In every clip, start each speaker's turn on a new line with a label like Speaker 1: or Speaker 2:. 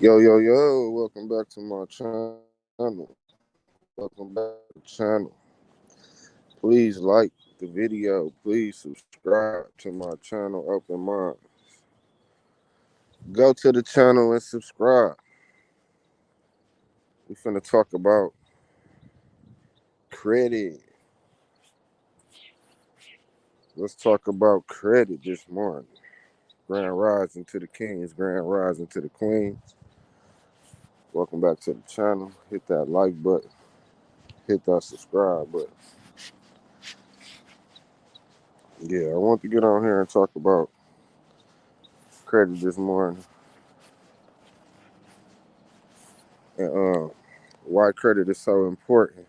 Speaker 1: Yo, yo, yo, welcome back to my channel. Welcome back to the channel. Please like the video. Please subscribe to my channel, Open Mind. Go to the channel and subscribe. We finna talk about credit. Let's talk about credit this morning. Grand rising to the kings, grand rising to the queens. Welcome back to the channel. Hit that like button. Hit that subscribe button. Yeah, I want to get on here and talk about credit this morning. And why credit is so important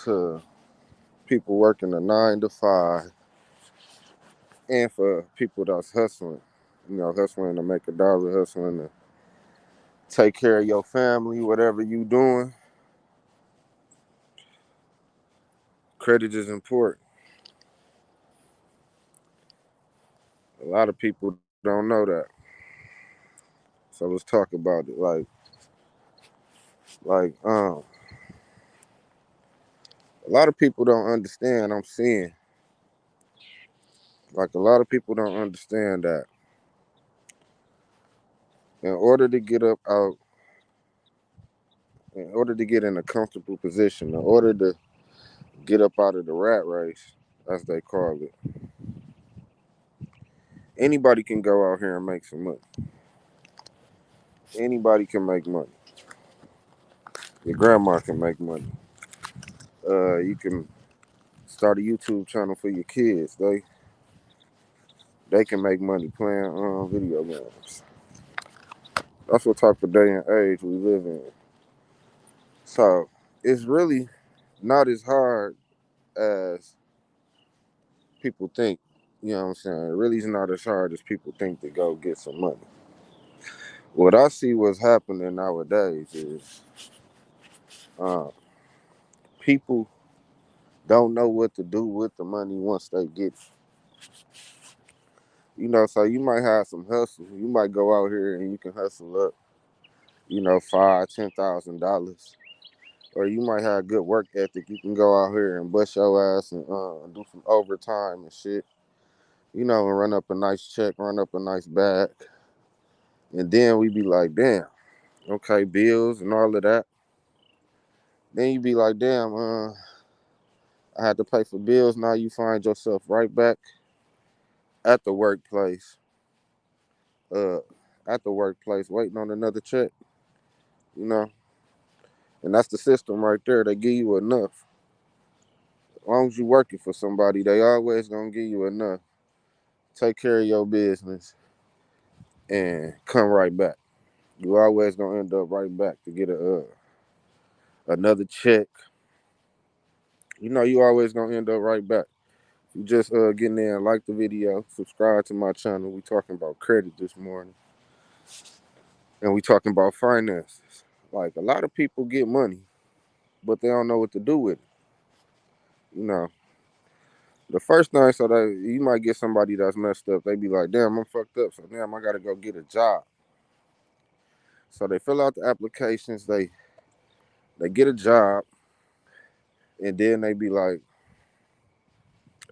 Speaker 1: to people working a 9 to 5 and for people that's hustling. Hustling to make a dollar, hustling to take care of your family, whatever you doing. Credit is important. A lot of people don't know that. So let's talk about it. Like, a lot of people don't understand. I'm seeing, like, a lot of people don't understand that in order to get up out, in order to get in a comfortable position, in order to get up out of the rat race, as they call it, anybody can go out here and make some money. Anybody can make money. Your grandma can make money. You can start a YouTube channel for your kids. They can make money playing video games. That's what type of day and age we live in. So it's really not as hard as people think. You know what I'm saying? It really is not as hard as people think to go get some money. What I see what's happening nowadays is uh, people don't know what to do with the money once they get it. So you might have some hustle. You might go out here and you can hustle up, $5,000, $10,000. Or you might have good work ethic. You can go out here and bust your ass and do some overtime and shit. And run up a nice check, run up a nice bag. And then we be like, damn, okay, bills and all of that. Then you be like, damn, I had to pay for bills. Now you find yourself right back at the workplace. Uh, at the workplace, waiting on another check. You know, and that's the system right there. They give you enough. As long as you working for somebody, they always gonna give you enough. Take care of your business and come right back. You always gonna end up right back to get another check. You always gonna end up right back. You just getting there and like the video, subscribe to my channel. We talking about credit this morning, and we talking about finances. Like a lot of people get money, but they don't know what to do with it. You know, the first thing, so that you might get somebody that's messed up. They be like, "Damn, I'm fucked up. So damn, I gotta go get a job." So they fill out the applications. They get a job, and then they be like,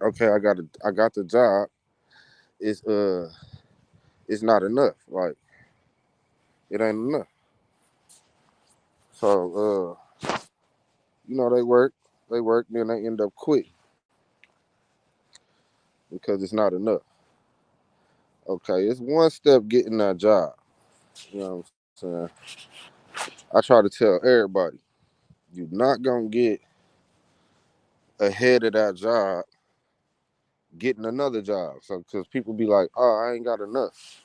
Speaker 1: "Okay, I got the job. It's it's not enough. Like it ain't enough." So they work, then they end up quitting because it's not enough. Okay, it's one step getting that job. You know what I'm saying? I try to tell everybody, you're not gonna get ahead of that job getting another job. So because people be like, oh, I ain't got enough.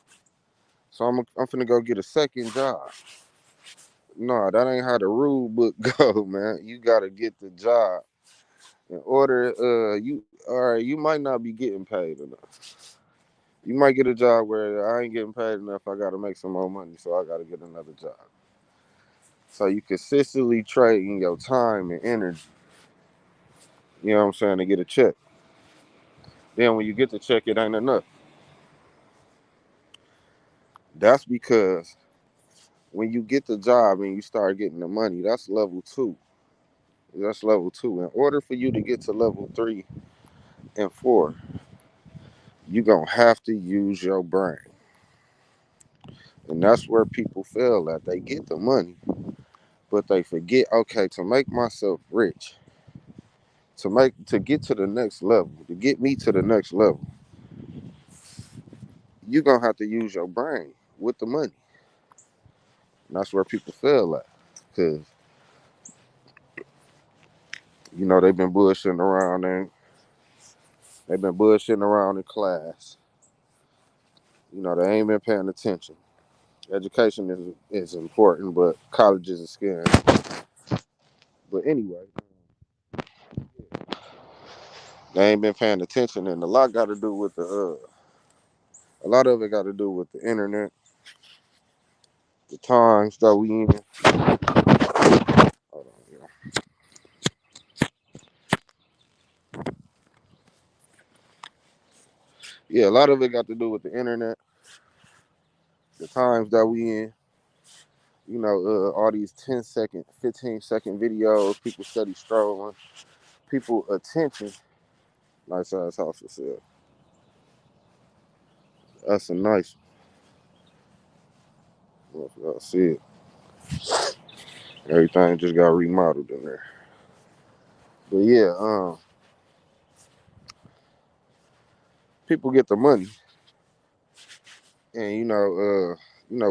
Speaker 1: So I'm finna go get a second job. No, that ain't how the rule book go, man. You gotta get the job. In order, you might not be getting paid enough. You might get a job where I ain't getting paid enough. I gotta make some more money, so I gotta get another job. So you consistently trading your time and energy, you know what I'm saying, to get a check. Then when you get the check, it ain't enough. That's because When you get the job and you start getting the money, that's level two. That's level two. In order for you to get to level three and four, you're going to have to use your brain. And that's where people fail at. They get the money, but they forget, okay, to make myself rich, to get to the next level, to get me to the next level, you're going to have to use your brain with the money. And that's where people fail at. Because, they've been bullshitting around and they've been bullshitting around in class. They ain't been paying attention. Education is important, but college is a scam. But anyway, they ain't been paying attention, and a lot of it got to do with the internet, the times that we in. Hold on, yeah, a lot of it got to do with the internet, the times that we in. All these 10-second, 15-second videos, people steady strolling, people attention. Nice ass house for sale. That's a nice one. Y'all see it. Everything just got remodeled in there. But yeah, people get the money, and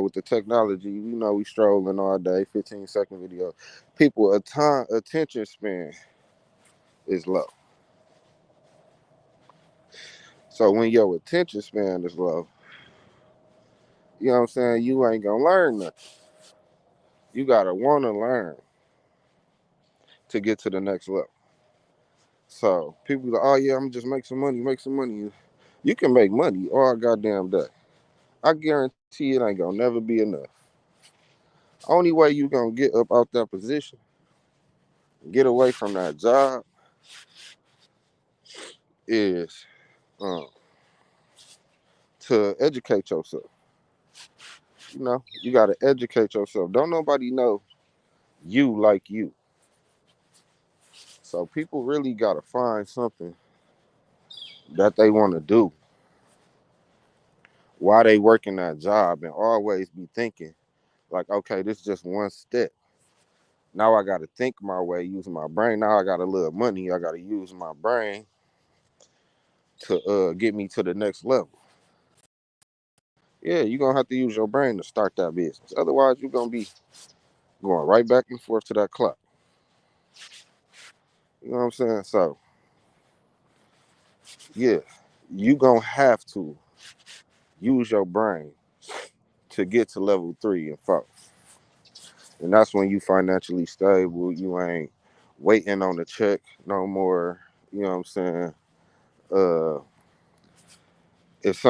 Speaker 1: with the technology, we strolling all day, 15-second video. People attention span is low. So when your attention span is low, you know what I'm saying, you ain't gonna learn nothing. You gotta wanna learn to get to the next level. So people be like, oh yeah, I'm gonna just make some money, make some money. You can make money all goddamn day. I guarantee it ain't gonna never be enough. Only way you gonna get up out that position, get away from that job, is um, to educate yourself. You gotta educate yourself. Don't nobody know you like you. So people really gotta find something that they want to do while they working that job, and always be thinking like, okay, this is just one step. Now I gotta think my way, using my brain. Now I got a little money. I gotta use my brain to get me to the next level. Yeah, you're gonna have to use your brain to start that business. Otherwise, you're gonna be going right back and forth to that clock. You know what I'm saying? So, yeah, you gonna have to use your brain to get to level 3 and 4. And that's when you financially stable. You ain't waiting on the check no more. You know what I'm saying? Uh, if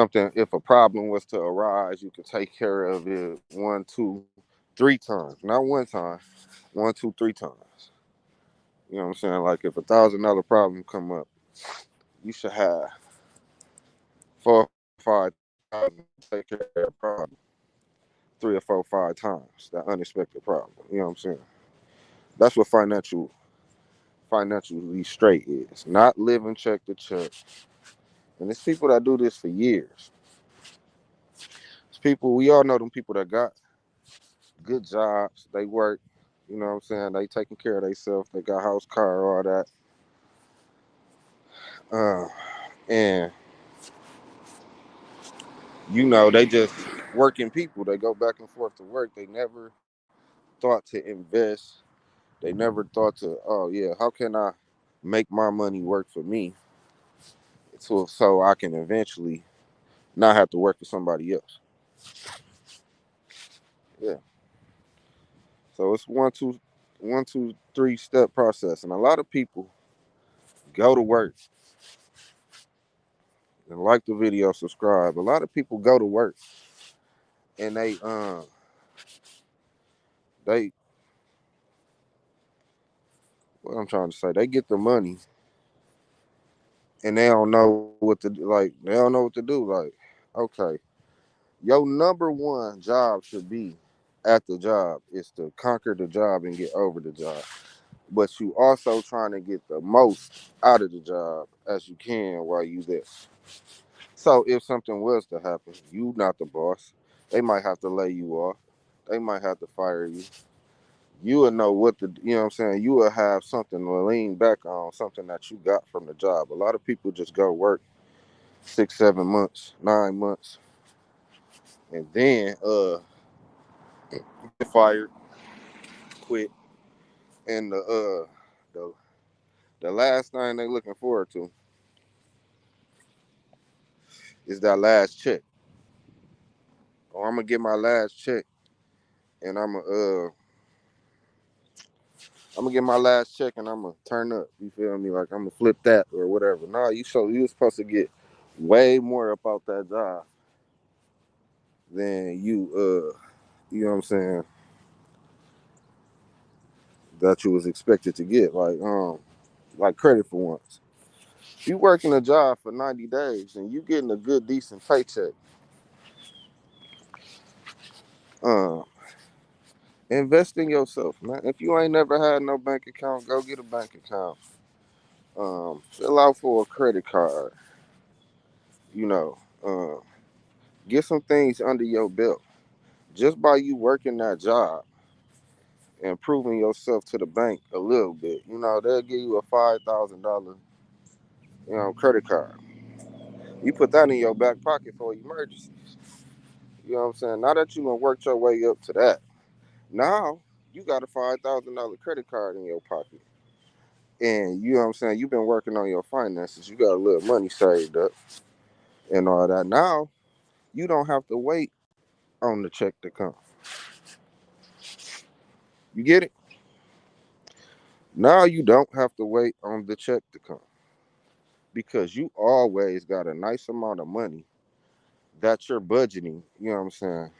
Speaker 1: a problem was to arise, you can take care of it 1, 2, 3 times. Not one time, 1, 2, 3 times. You know what I'm saying? Like if $1,000 problem come up, you should have 4 or 5,000 to take care of that problem 3 or 4, 5 times that unexpected problem. You know what I'm saying? That's what financially straight is. Not living check to check. And it's people that do this for years. It's people, we all know them people that got good jobs. They work, you know what I'm saying? They taking care of themselves. They got house, car, all that. And they just working people. They go back and forth to work. They never thought to invest. They never thought to, oh yeah, how can I make my money work for me so I can eventually not have to work for somebody else. Yeah. So it's 1, 2, 3 step process. And a lot of people go to work and like the video, subscribe. A lot of people go to work and they what I'm trying to say, they get the money and they don't know what to do. Like they don't know what to do. Like, okay, your number one job should be at the job. It's to conquer the job and get over the job. But you also trying to get the most out of the job as you can while you there. So if something was to happen, you not the boss. They might have to lay you off. They might have to fire you. You will know what to, you know what I'm saying? You will have something to lean back on, something that you got from the job. A lot of people just go work 6, 7 months, 9 months, and then get fired, quit, and the the last thing they looking forward to is that last check. Or I'm gonna get my last check, and I'm gonna get my last check, and I'm gonna turn up. You feel me? Like I'm gonna flip that or whatever. Nah, you was supposed to get way more about that job than you know what I'm saying, that you was expected to get. Like credit for once. You working a job for 90 days and you getting a good decent paycheck. Uh, invest in yourself, man. If you ain't never had no bank account, go get a bank account. Fill out for a credit card. You know, get some things under your belt. Just by you working that job and proving yourself to the bank a little bit, they'll give you a $5,000, credit card. You put that in your back pocket for emergencies. You know what I'm saying? Now that you done worked your way up to that, now you got a $5,000 credit card in your pocket. And you know what I'm saying? You've been working on your finances. You got a little money saved up and all that. Now you don't have to wait on the check to come. You get it? Now you don't have to wait on the check to come because you always got a nice amount of money that you're budgeting. You know what I'm saying?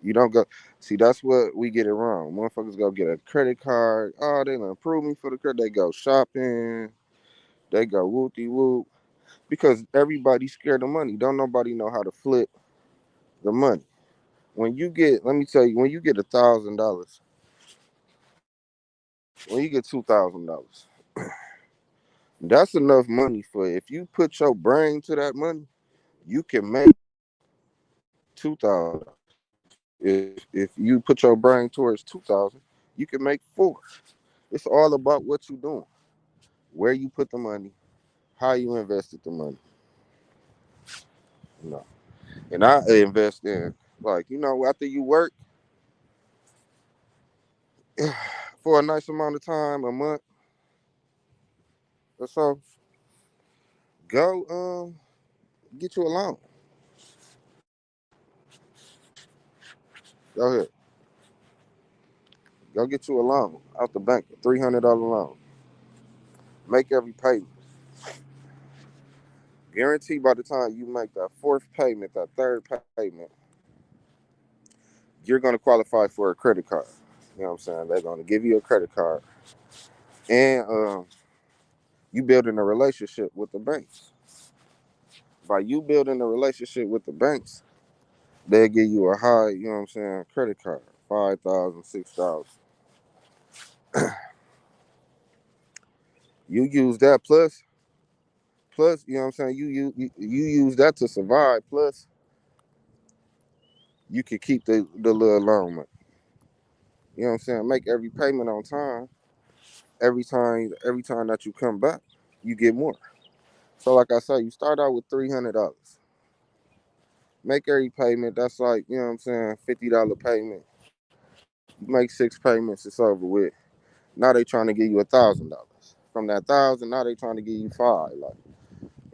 Speaker 1: You don't go see, that's what we get it wrong. Motherfuckers go get a credit card. Oh, they gonna approve me for the credit. They go shopping. They go whoopty whoop because everybody's scared of money. Don't nobody know how to flip the money. When you get, let me tell you, when you get $1,000, when you get $2,000, that's enough money for if you put your brain to that money, you can make 2,000. If you put your brain towards 2,000, you can make four. It's all about what you're doing, where you put the money, how you invested the money. You know, and I invest in after you work for a nice amount of time, a month or so, go get you a loan. Go ahead, go get you a loan out the bank, a $300 loan. Make every payment. Guarantee by the time you make that fourth payment, that third payment, you're going to qualify for a credit card. You know what I'm saying? They're going to give you a credit card. And you building a relationship with the banks. By you building a relationship with the banks, they'll give you a high, you know what I'm saying, credit card. 5,000, 6,000. You use that plus, you know what I'm saying, you use that to survive, plus you can keep the little loan money. You know what I'm saying? Make every payment on time. Every time that you come back, you get more. So like I said, you start out with $300. Make every payment. That's like, you know what I'm saying, $50 payment. You make 6 payments, it's over with. Now they trying to give you $1,000. From that 1,000, now they trying to give you five. Like,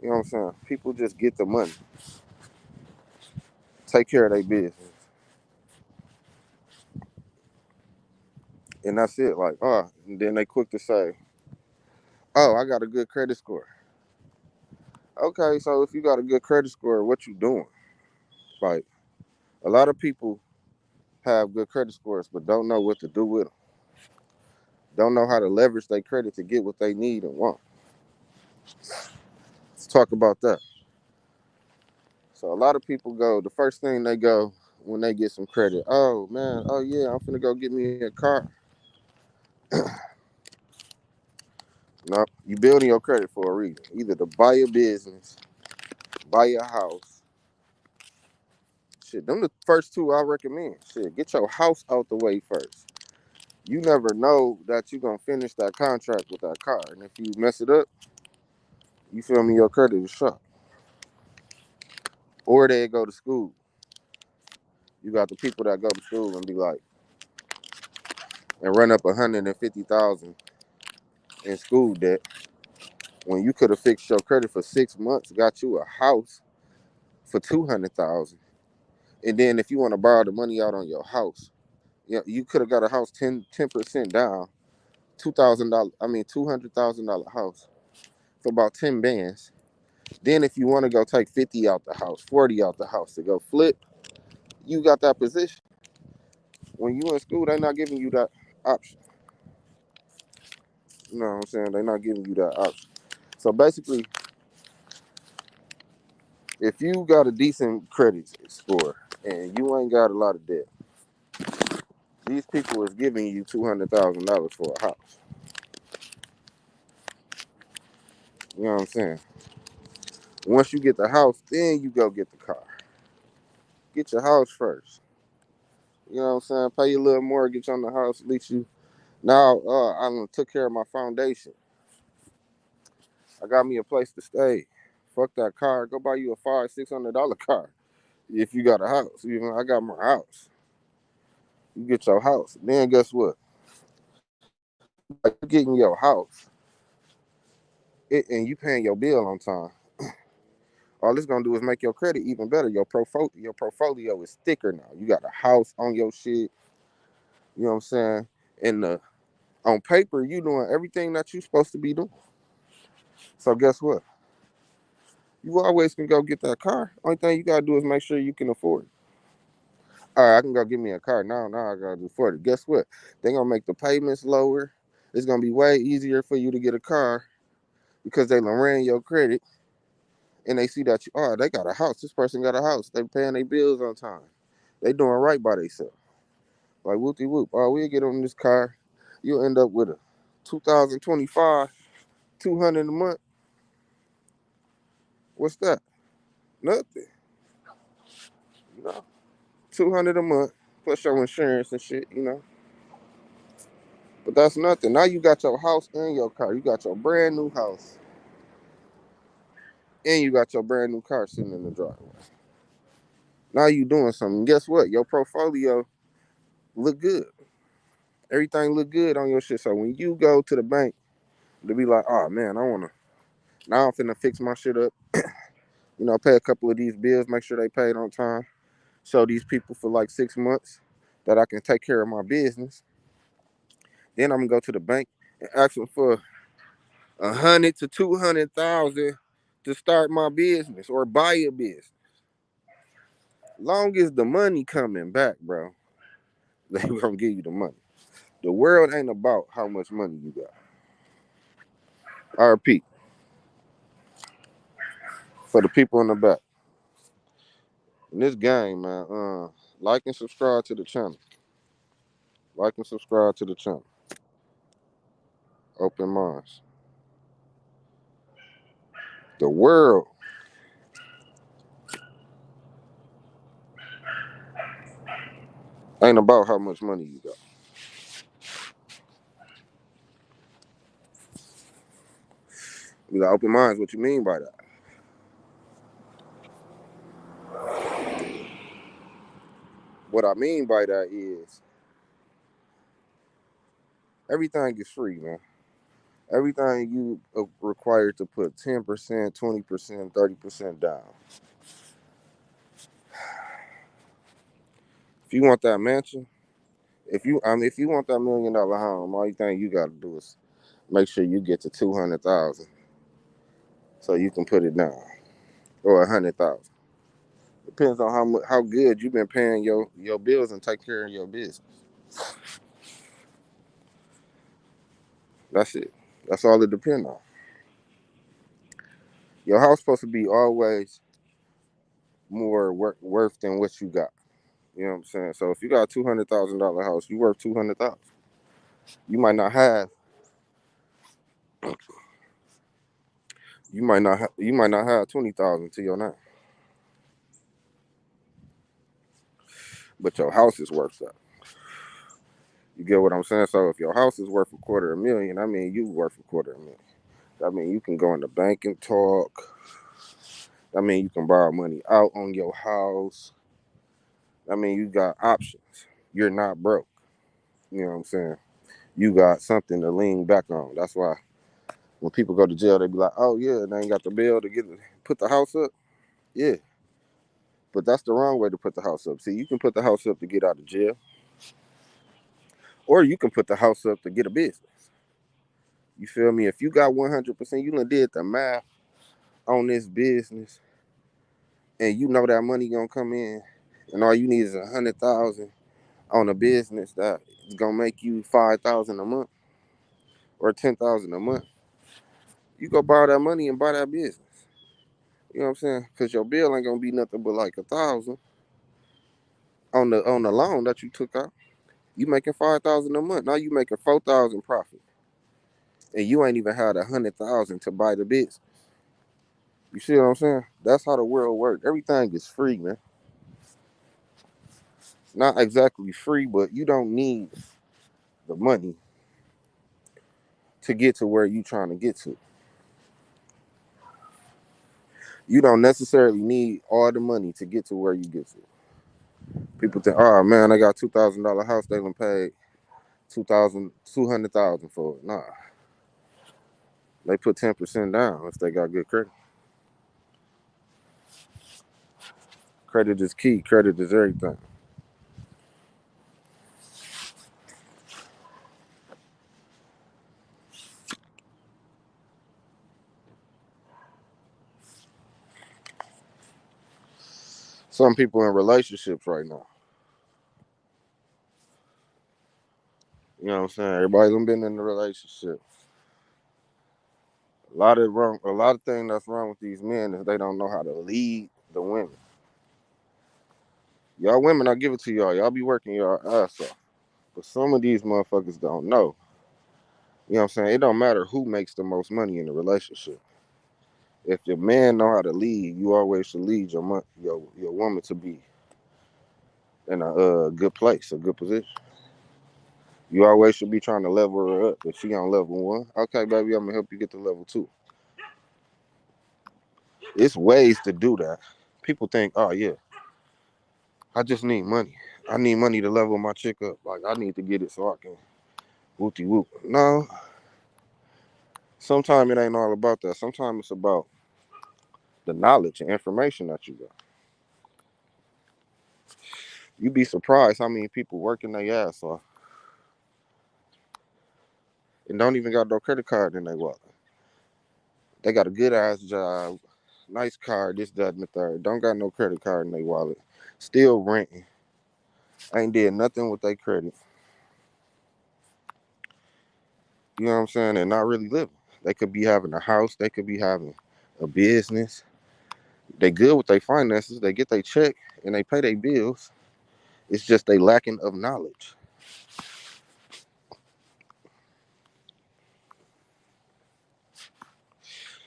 Speaker 1: you know what I'm saying? People just get the money, take care of their business, and that's it. Like, and then they quick to say, "Oh, I got a good credit score." Okay, so if you got a good credit score, what you doing? Like, a lot of people have good credit scores, but don't know what to do with them. Don't know how to leverage their credit to get what they need and want. Let's talk about that. So a lot of people go, the first thing they go, when they get some credit. Oh man, oh yeah, I'm finna go get me a car. No, you building your credit for a reason. Either to buy a business, buy a house. Shit, them the first two I recommend. Shit, get your house out the way first. You never know that you gonna finish that contract with that car, and if you mess it up, you feel me, your credit is shot. Or they go to school. You got the people that go to school and be like, and run up 150,000 in school debt when you could have fixed your credit for 6 months, got you a house for 200,000, and then if you want to borrow the money out on your house, you could have got a house 10% down, $2,000. I mean $200,000 house for about 10 bands. Then if you want to go take 50 out the house, 40 out the house to go flip, you got that position. When you in school, they're not giving you that option. You know what I'm saying? They're not giving you that option. So basically, if you got a decent credit score and you ain't got a lot of debt, these people is giving you $200,000 for a house. You know what I'm saying? Once you get the house, then you go get the car. Get your house first. You know what I'm saying? Pay your little mortgage on the house. At least you now. I done took care of my foundation. I got me a place to stay. Fuck that car. Go buy you a $500-$600 car. If you got a house, you know I got my house. You get your house. Then guess what? Like you getting your house, and you paying your bill on time. All it's gonna do is make your credit even better. Your portfolio is thicker now. You got a house on your shit. You know what I'm saying? And on paper, you doing everything that you supposed to be doing. So guess what? You always can go get that car. Only thing you gotta do is make sure you can afford it. All right, I can go get me a car now. Now I gotta afford it. Guess what? They're gonna make the payments lower. It's gonna be way easier for you to get a car because they done ran your credit and they see that they got a house. This person got a house. They paying their bills on time. They doing right by themselves. Like whoopty whoop. Oh, we'll get on this car. You'll end up with a 2025, 200 a month. What's that? Nothing. You know, 200 a month plus your insurance and shit. You know, but that's nothing. Now you got your house and your car. You got your brand new house and you got your brand new car sitting in the driveway. Now you doing something. Guess what? Your portfolio look good. Everything look good on your shit. So when you go to the bank to be like, oh man, I wanna now I'm finna fix my shit up. You know, pay a couple of these bills, make sure they paid on time. Show these people for like 6 months that I can take care of my business. Then I'm gonna go to the bank and ask them for 100 to 200,000 to start my business or buy a business. Long as the money coming back, bro, they gonna give you the money. The world ain't about how much money you got. I repeat, for the people in the back. In this game, man, like and subscribe to the channel. Like and subscribe to the channel. Open minds. The world ain't about how much money you got. You got open minds. What you mean by that? What I mean by that is everything is free, man. Everything you are required to put 10%, 20%, 30% down. If you want that mansion, if you want that $1 million home, all you think you got to do is make sure you get to 200,000 so you can put it down, or 100,000. Depends on how good you've been paying your bills and take care of your business. That's it. That's all it depends on. Your house supposed to be always more worth than what you got. You know what I'm saying? So if you got a $200,000 house, you worth 200,000. You might not have. You might not have 20,000 to your name, but your house is worth that. You get what I'm saying? So if your house is worth a quarter of a million, I mean you worth a quarter of a million. I mean you can go in the bank and talk. I mean you can borrow money out on your house. I mean you got options. You're not broke. You know what I'm saying? You got something to lean back on. That's why when people go to jail, they be like, "Oh yeah, they ain't got the bill to put the house up." Yeah, but that's the wrong way to put the house up. See, you can put the house up to get out of jail, or you can put the house up to get a business. You feel me? If you got 100%, you done did the math on this business, and you know that money gonna come in, and all you need is 100,000 on a business that is gonna make you 5,000 a month or 10,000 a month. You go borrow that money and buy that business. You know what I'm saying? Cause your bill ain't gonna be nothing but like 1,000 on the loan that you took out. You making 5,000 a month. Now you making 4,000 profit, and you ain't even had 100,000 to buy the business. You see what I'm saying? That's how the world works. Everything is free, man. Not exactly free, but you don't need the money to get to where you trying to get to. You don't necessarily need all the money to get to where you get to. People think, oh man, I got $2,000 house, they done paid 200,000 for it. Nah, they put 10% down if they got good credit. Credit is key. Credit is everything. Some people in relationships right now. You know what I'm saying? Everybody's been in a relationship. A lot of things that's wrong with these men is they don't know how to lead the women. Y'all women, I give it to y'all. Y'all be working your ass off. But some of these motherfuckers don't know. You know what I'm saying? It don't matter who makes the most money in the relationship. If your man know how to lead, you always should lead your woman to be in a good place, a good position. You always should be trying to level her up. If she on level one, okay, baby, I'm gonna help you get to level two. It's ways to do that. People think, oh yeah, I just need money. I need money to level my chick up. Like I need to get it so I can whoopty whoop. No, sometimes it ain't all about that. Sometimes it's about the knowledge and information that you got. You'd be surprised how many people working their ass off and don't even got no credit card in their wallet. They got a good ass job, nice car, this, that, and the third. Don't got no credit card in their wallet. Still renting. Ain't did nothing with their credit. You know what I'm saying? And not really living. They could be having a house. They could be having a business. They good with their finances. They get their check and they pay their bills. It's just they lacking of knowledge.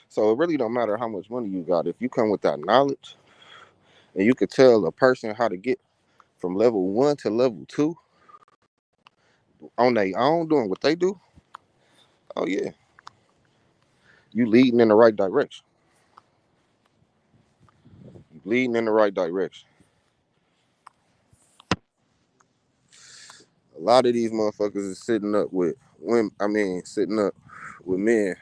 Speaker 1: So it really don't matter how much money you got. If you come with that knowledge and you could tell a person how to get from level one to level two on their own doing what they do, oh yeah, you leading in the right direction. You leading in the right direction. A lot of these motherfuckers is sitting up with women. I mean, sitting up with men,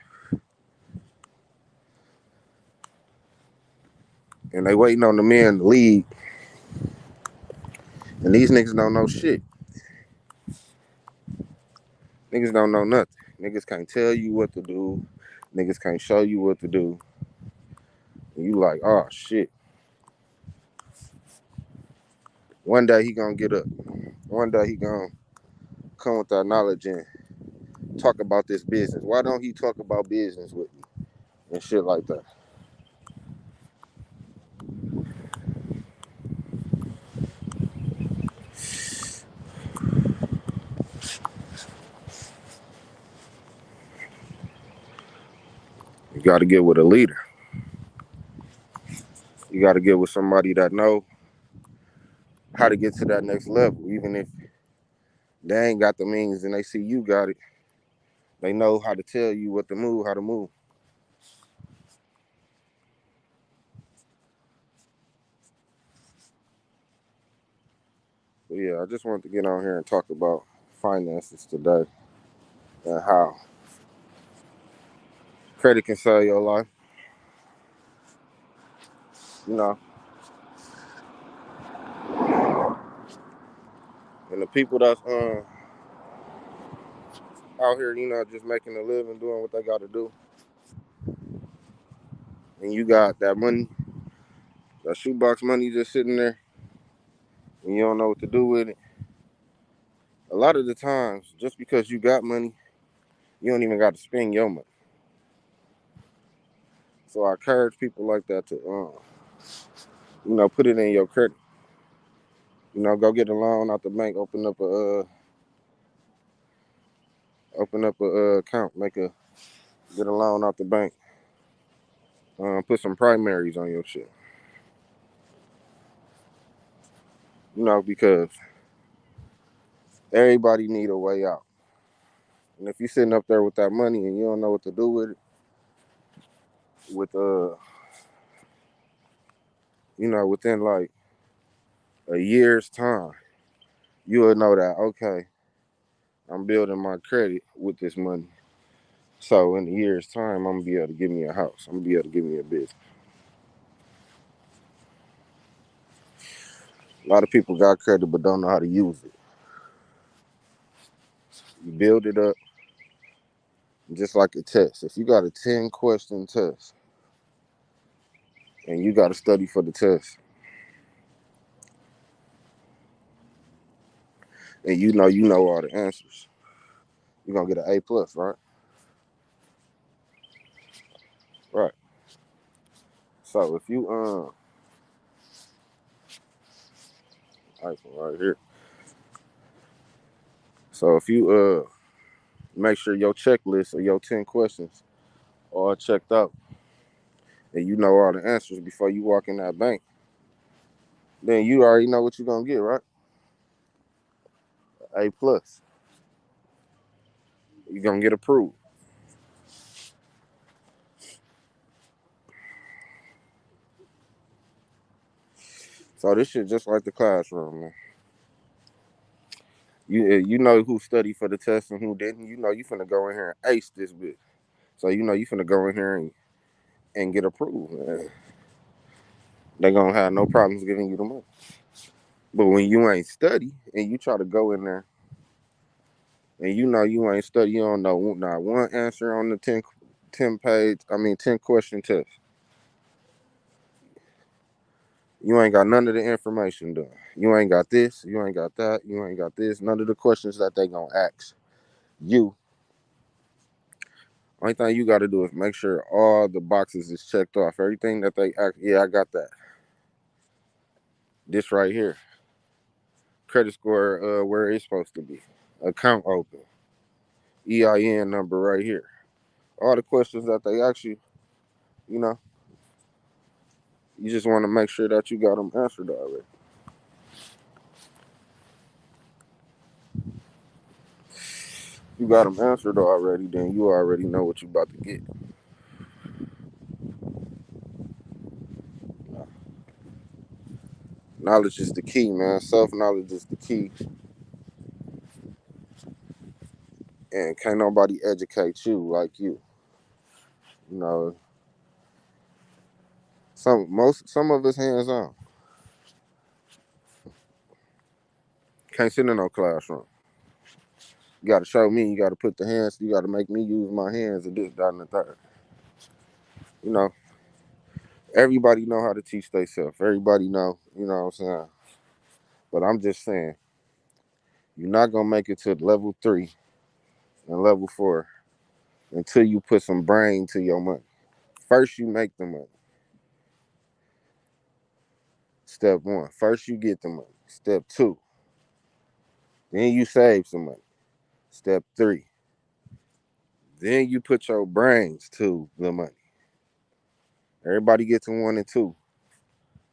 Speaker 1: and they waiting on the men to lead. And these niggas don't know shit. Niggas don't know nothing. Niggas can't tell you what to do. Niggas can't show you what to do. And you like, oh shit. One day he gonna get up. One day he gonna come with that knowledge and talk about this business. Why don't he talk about business with me and shit like that? You got to get with a leader. You got to get with somebody that know how to get to that next level. Even if they ain't got the means and they see you got it, they know how to tell you what to move, how to move. But yeah, I just wanted to get on here and talk about finances today and how credit can save your life. You know, and the people that's out here, just making a living, doing what they got to do, and you got that money, that shoebox money just sitting there, and you don't know what to do with it. A lot of the times, just because you got money, you don't even got to spend your money. So I encourage people like that to, put it in your credit. Go get a loan out the bank, open up a account, get a loan out the bank, put some primaries on your shit. Because everybody need a way out. And if you're sitting up there with that money and you don't know what to do with it, within like a year's time, you will know that, okay, I'm building my credit with this money. So in a year's time, I'm gonna be able to give me a house. I'm gonna be able to give me a business. A lot of people got credit but don't know how to use it. You build it up just like a test. If you got a 10-question test and you got to study for the test, and you know all the answers, you're gonna get an A+, right? Right. So if you iPhone right here. So if you make sure your checklist or your 10 questions are checked out and you know all the answers before you walk in that bank, then you already know what you're gonna get, right? A+. You're gonna get approved. So this shit just like the classroom, man. You know who studied for the test and who didn't. You know you finna go in here and ace this bitch. So you finna go in here and get approved. Man. They gonna have no problems giving you the money. But when you ain't study and you try to go in there and you ain't study, you don't know not one answer on the 10 question test. You ain't got none of the information done. You ain't got this, you ain't got that, you ain't got this. None of the questions that they gonna ask you. Only thing you gotta do is make sure all the boxes is checked off. Everything that they ask, yeah, I got that. This right here. Credit score where it's supposed to be. Account open. EIN number right here. All the questions that they ask you, you know, you just want to make sure that you got them answered already. You got them answered already, then you already know what you about to get. Knowledge is the key, man. Self-knowledge is the key. And can't nobody educate you like you. You know, some of us hands on. Can't sit in no classroom. You gotta show me, you gotta put the hands, you gotta make me use my hands and this, that, and the third. You know, everybody know how to teach themselves. Everybody know, you know what I'm saying? But I'm just saying, you're not gonna make it to level 3 and level 4 until you put some brain to your money. First you make the money. Step 1. First you get the money. Step 2. Then you save some money. Step 3. Then you put your brains to the money. Everybody gets to 1 and 2,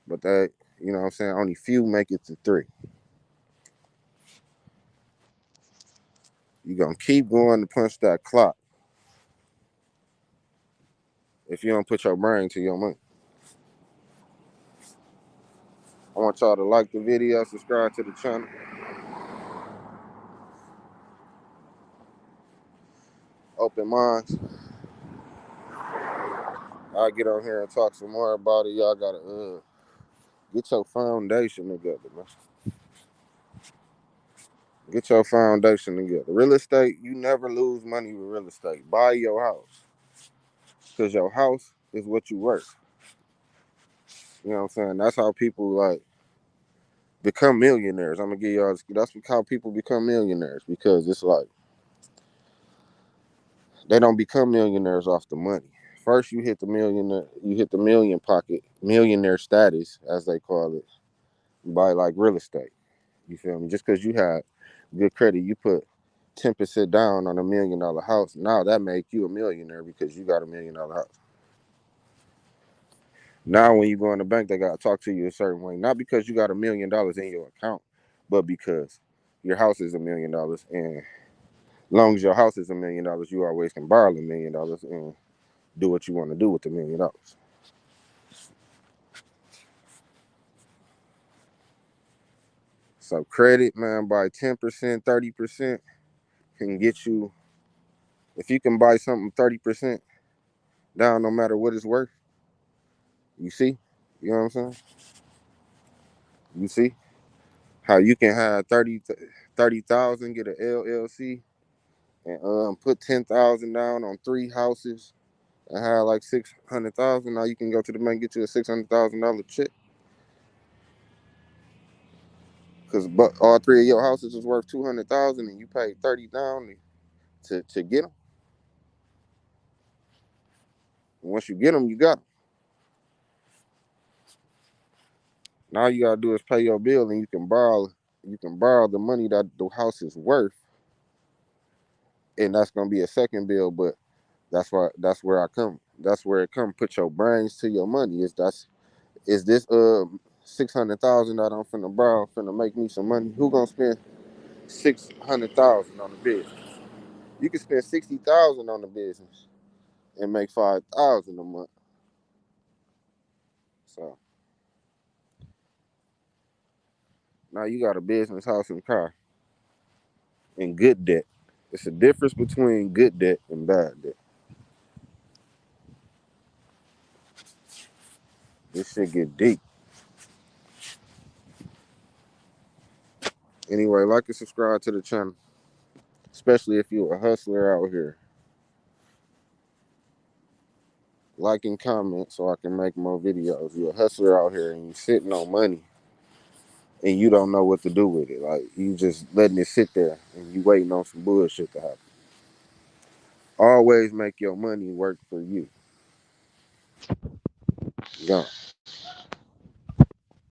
Speaker 1: but that, you know what I'm saying, only few make it to 3. You're gonna keep going to punch that clock if you don't put your brain to your money. I want y'all to like the video, subscribe to the channel. Open minds. I'll get on here and talk some more about it. Y'all gotta get your foundation together, man. Get your foundation together. Real estate, you never lose money with real estate. Buy your house. Because your house is what you worth. You know what I'm saying? That's how people like become millionaires. I'm gonna give y'all this. That's how people become millionaires. Because it's like they don't become millionaires off the money. First you hit the millionaire, you hit the millionaire status, as they call it, by like real estate. You feel me? Just because you had good credit, you put 10% down on $1 million house. Now that make you a millionaire because you got $1 million house. Now when you go in the bank, they gotta talk to you a certain way. Not because you got $1 million in your account, but because your house is $1 million, and as long as your house is $1 million, you always can borrow $1 million and do what you want to do with the $1 million. So credit, man, by 10%, 30% can get you. If you can buy something 30% down, no matter what it's worth, you see, you know what I'm saying? You see how you can have 30,000, get an LLC, and put 10,000 down on 3 houses and have like 600,000. Now you can go to the bank and get you a $600,000 check because but all 3 of your houses is worth 200,000 and you paid 30 down to get them. And once you get them, you got them. Now you gotta do is pay your bill, and you can borrow. You can borrow the money that the house is worth, and that's gonna be a second bill. But that's where I come. That's where it come. Put your brains to your money. Is this 600,000 that I'm finna borrow finna make me some money? Who gonna spend 600,000 on the business? You can spend 60,000 on the business and make 5,000 a month. So now you got a business, house, and car, and good debt. It's a difference between good debt and bad debt. This shit get deep. Anyway, like and subscribe to the channel, especially if you're a hustler out here. Like and comment so I can make more videos. You're a hustler out here and you sitting on money and you don't know what to do with it. Like you just letting it sit there and you waiting on some bullshit to happen. Always make your money work for you. Gone.